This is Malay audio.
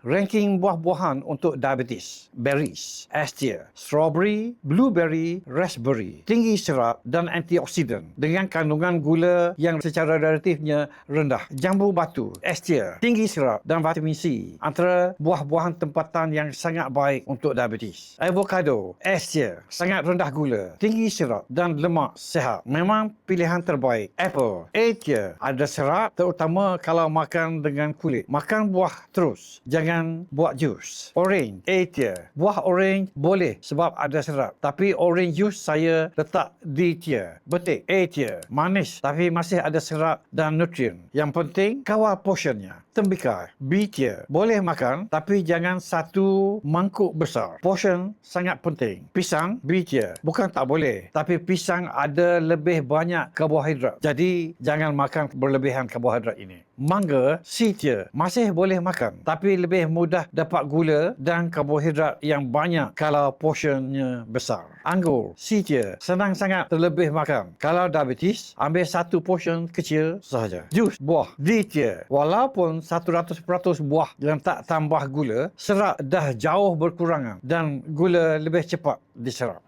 ranking buah-buahan untuk diabetes. Berries, S tier, strawberry, blueberry, raspberry. Tinggi serat dan antioksidan dengan kandungan gula yang secara relatifnya rendah. Jambu batu, S tier, tinggi serat dan vitamin C. Antara buah-buahan tempatan yang sangat baik untuk diabetes. Avocado, S tier, sangat rendah gula, tinggi serat dan lemak sihat. Memang pilihan terbaik. Apple, A tier, ada serat terutama kalau makan dengan kulit. Makan buah terus, jangan buat jus. Orange, A tier. Buah orange boleh sebab ada serat. Tapi orange juice saya letak D tier. Betik, A tier. Manis tapi masih ada serat dan nutrien. Yang penting, kawal portionnya. Tembikar, B tier. Boleh makan tapi jangan satu mangkuk besar. Portion sangat penting. Pisang, B tier. Bukan tak boleh, tapi pisang ada lebih banyak karbohidrat. Jadi, jangan makan berlebihan karbohidrat ini. Mangga, C tier. Masih boleh makan, tapi lebih mudah dapat gula dan karbohidrat yang banyak kalau portionnya besar. Anggur, C tier. Senang sangat terlebih makan. Kalau diabetes, ambil satu portion kecil sahaja. Jus, buah, D tier. Walaupun 100% buah yang tak tambah gula, serat dah jauh berkurangan dan gula lebih cepat diserap.